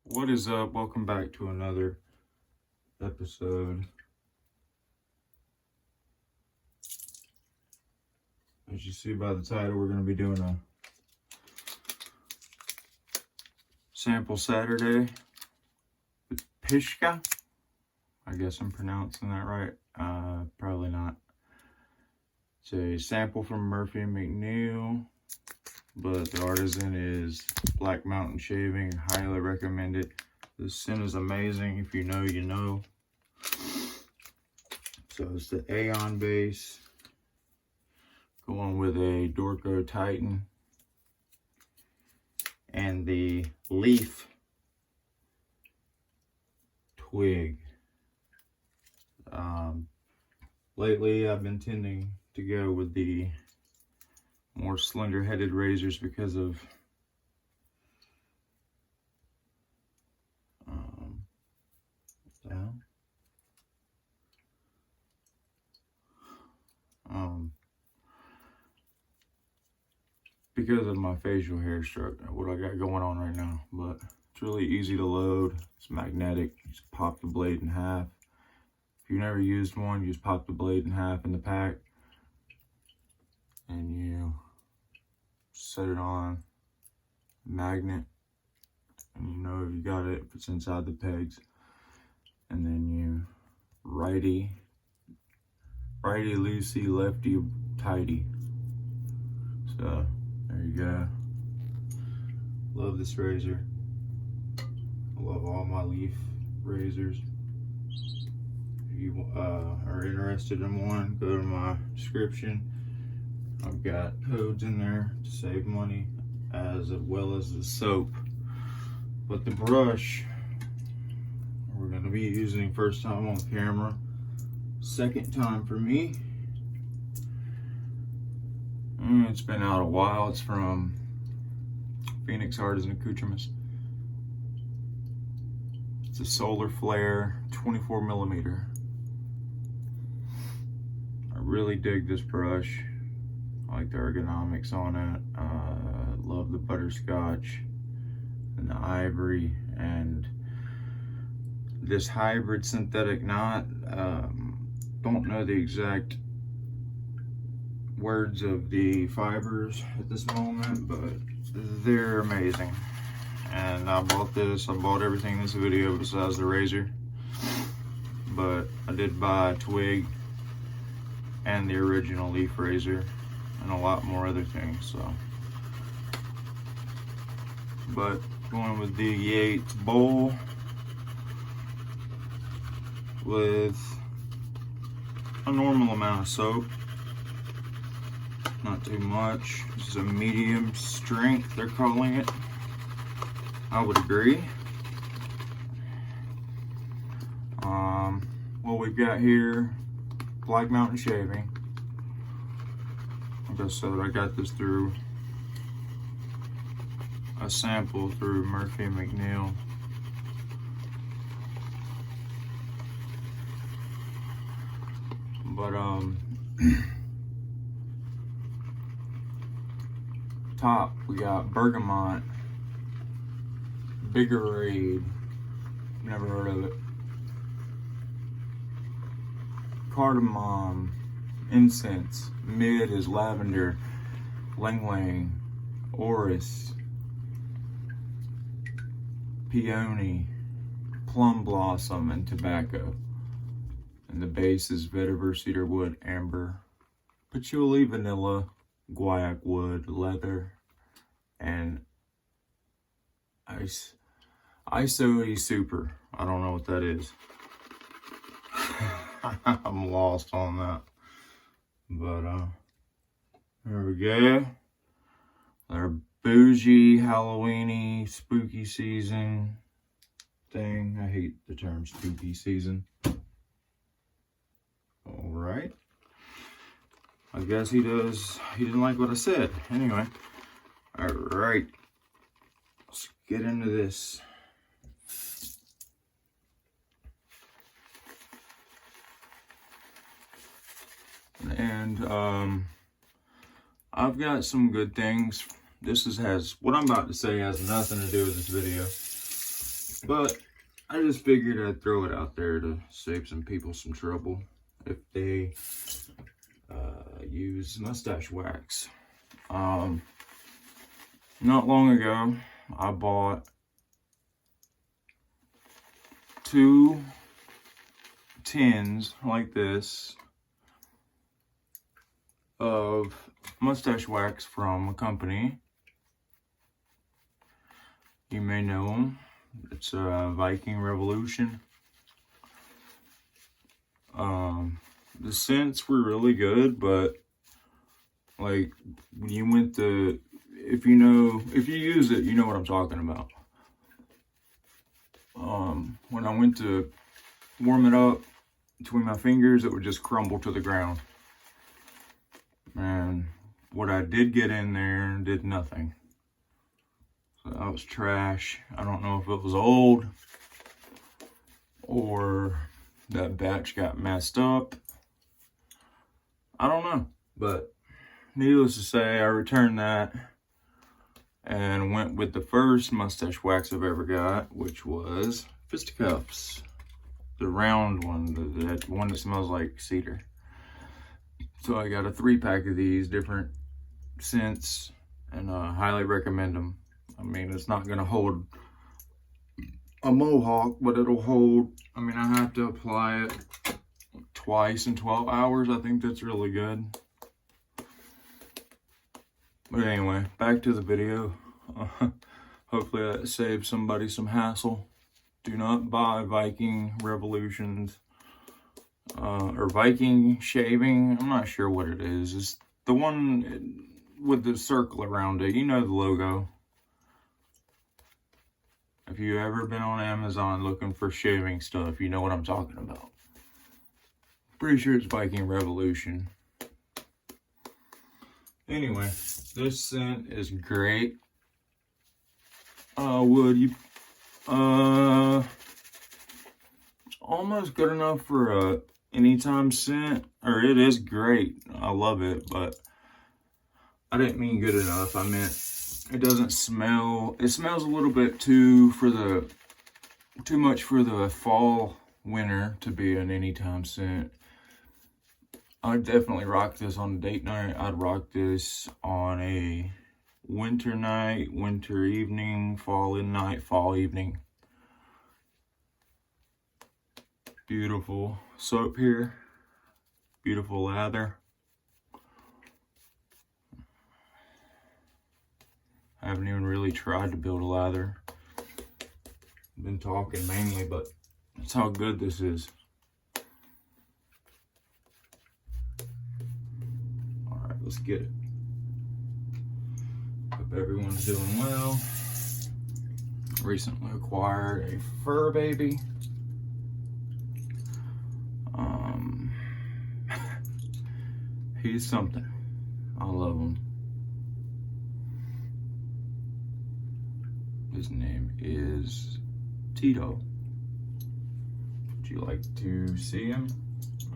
What is up? Welcome back to another episode. As you see by the title, we're going to be doing a sample Saturday with PISGAH. I guess I'm pronouncing that right. Probably not. It's a sample from Murphy and McNeil, but the artisan is Black Mountain Shaving. Highly recommend it. This scent is amazing. If you know, you know. So it's the Aeon base, going with a Dorco Titan and the Leaf Twig. Lately I've been tending to go with the more slender-headed razors because of because of my facial hair structure, what I got going on right now. But it's really easy to load. It's magnetic. You just pop the blade in half. If you've never used one, you just pop the blade in half in the pack and you set it on magnet, and you know you got it if it's inside the pegs. And then you righty loosey, lefty tighty. So there you go. Love this razor. I love all my Leaf razors. If you are interested in one, go to my description. I've got codes in there to save money, as well as the soap. But the brush we're going to be using first time on camera, second time for me. It's been out a while. It's from Phoenix Artisan Accoutrements. It's a Solar Flare 24mm. I really dig this brush. I like the ergonomics on it. Love the butterscotch and the ivory and this hybrid synthetic knot. Don't know the exact words of the fibers at this moment, but they're amazing. And I bought this. I bought everything in this video besides the razor, but I did buy Twig and the original Leaf razor and a lot more other things. So, but going with the Yates bowl with a normal amount of soap, not too much. This is a medium strength, they're calling it. I would agree. What we've got here, Black Mountain Shaving. Like I said, I got this through a sample through Murphy and McNeil. But top we got bergamot, Biggerade, never heard of it, cardamom, incense, mid is lavender, lang lang, orris, peony, plum blossom, and tobacco. And the base is vetiver, cedar wood, amber, patchouli, vanilla, guaiac wood, leather, and ISO super. I don't know what that is. I'm lost on that. But there we go. Our bougie, Halloweeny, spooky season thing. I hate the term spooky season. All right. I guess he didn't like what I said. Anyway. All right. Let's get into this. And I've got some good things. This has what I'm about to say has nothing to do with this video. But I just figured I'd throw it out there to save some people some trouble if they use mustache wax. Not long ago, I bought 2 tins like this of mustache wax from a company. You may know them. It's Viking Revolution. The scents were really good, but like when you went to, if you use it, you know what I'm talking about. When I went to warm it up between my fingers, it would just crumble to the ground. And what I did get in there did nothing. So that was trash. I don't know if it was old or that batch got messed up. I don't know. But needless to say, I returned that and went with the first mustache wax I've ever got, which was fisticuffs. The round one, that one that smells like cedar. So I got a 3-pack of these different scents, and highly recommend them. I mean, it's not gonna hold a mohawk, but it'll hold, I mean, I have to apply it twice in 12 hours. I think that's really good. But anyway, back to the video. Hopefully that saves somebody some hassle. Do not buy Viking Revolutions or Viking shaving. I'm not sure what it is. It's the one with the circle around it. You know the logo. If you've ever been on Amazon looking for shaving stuff, you know what I'm talking about. Pretty sure it's Viking Revolution. Anyway, this scent is great. It's almost good enough for a anytime scent, or it is great. I love it, but I didn't mean good enough. I meant it doesn't smell. It smells a little bit too much for the fall, winter to be an anytime scent. I'd definitely rock this on a date night. I'd rock this on a winter night, winter evening, fall night, fall evening. Beautiful soap here. Beautiful lather. I haven't even really tried to build a lather. I've been talking mainly, but that's how good this is. Alright, let's get it. Hope everyone's doing well. Recently acquired a fur baby. He's something. I love him. His name is Tito. Would you like to see him?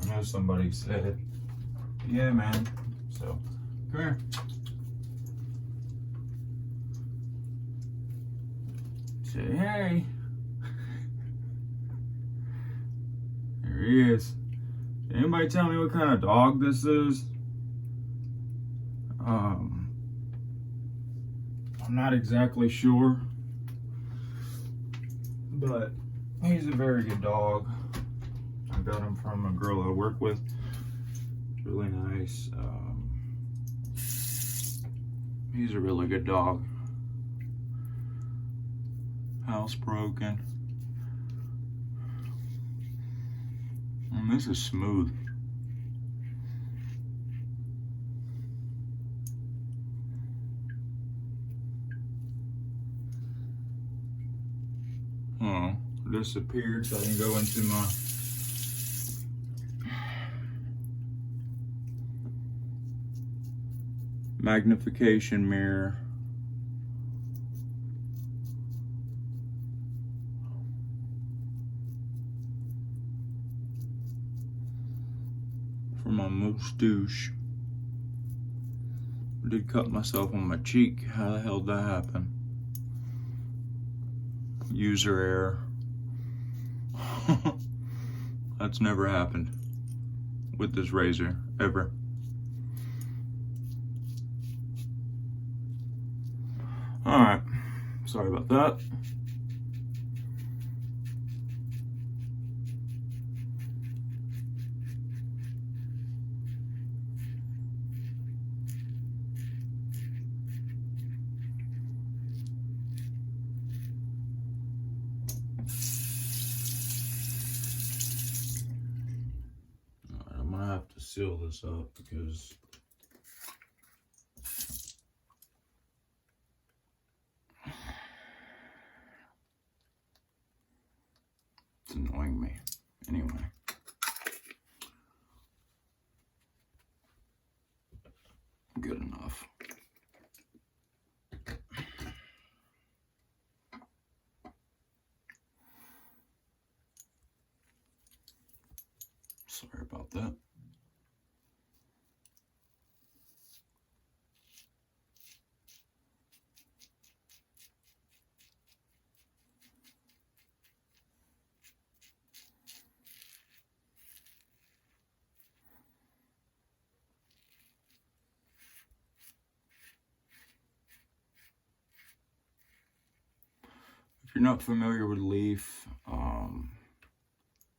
I know somebody said, yeah, man. So, come here. Say hey. There he is. Can anybody tell me what kind of dog this is? I'm not exactly sure, but he's a very good dog. I got him from a girl I work with. Really nice. He's a really good dog. Housebroken. And this is smooth. Oh, disappeared, so I can go into my magnification mirror. For my moustache. I did cut myself on my cheek. How the hell did that happen? user error. That's never happened with this razor, ever. Alright, sorry about that. I'm gonna have to seal this up because it's annoying me. Anyway. Good enough. Sorry about that. If you're not familiar with leaf,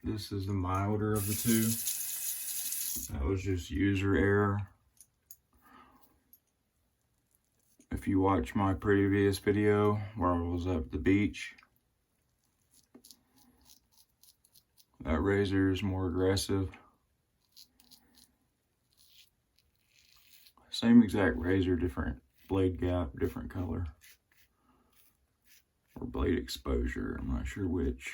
this is the milder of the two. That was just user error. If you watch my previous video where I was at the beach, that razor is more aggressive. Same exact razor, different blade gap, different color. Or blade exposure, I'm not sure which.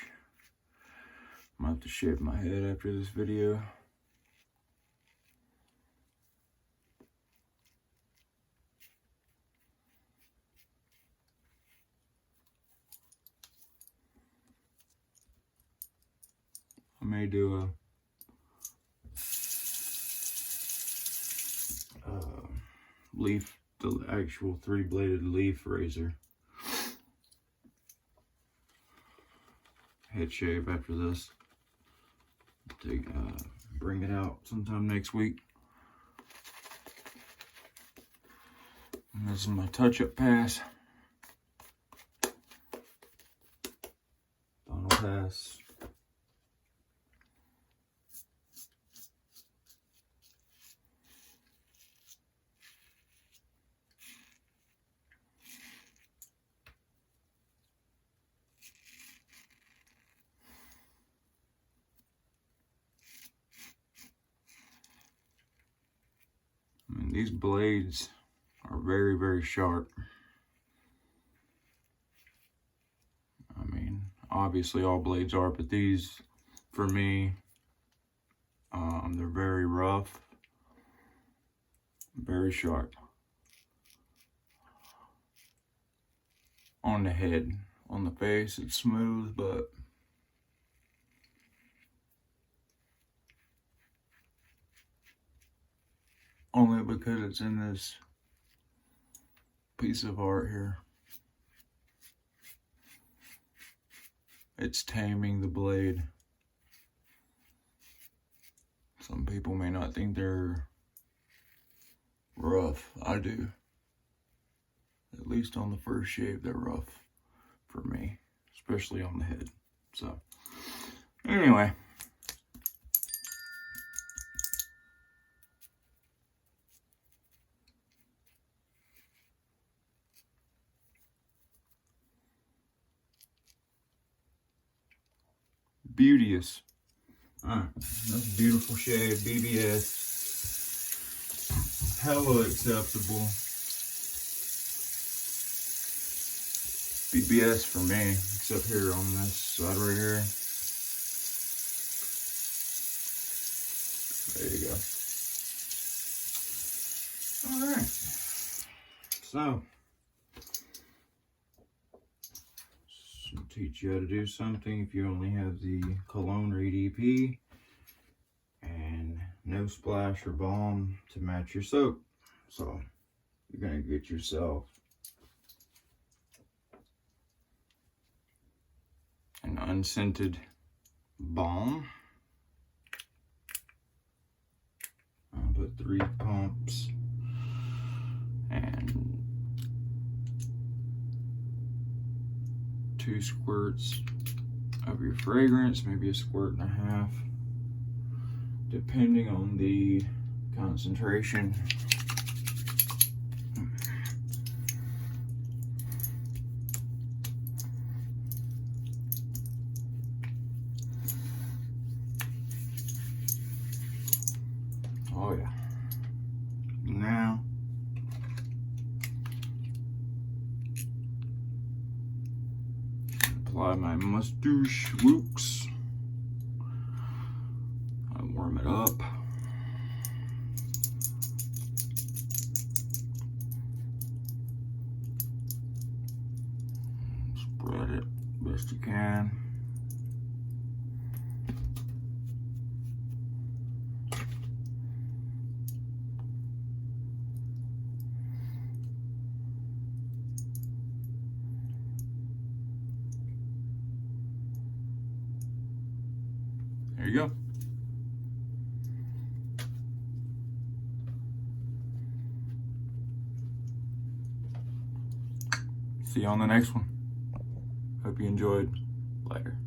I might have to shave my head after this video. I may do a leaf, the actual 3-bladed leaf razor. Head shave after this. Bring it out sometime next week. And this is my touch-up pass. Final pass. I mean, these blades are very, very sharp. I mean, obviously all blades are, but these, for me, they're very rough, very sharp. On the head, on the face, it's smooth, but only because it's in this piece of art here. It's taming the blade. Some people may not think they're rough. I do. At least on the first shave, they're rough for me, especially on the head. So, anyway. Beauteous. Alright, that's a beautiful shade. GBS. Hella acceptable. GBS for me, except here on this side right here. There you go. Alright. So, teach you how to do something if you only have the cologne or EDP and no splash or balm to match your soap. So you're going to get yourself unscented balm. I'll put 3 pumps and 2 squirts of your fragrance, maybe a squirt and a half, depending on the concentration. Oh yeah. Now apply my mustache whoops. I warm it up. Spread it best you can. There you go. See you on the next one. Hope you enjoyed. Later.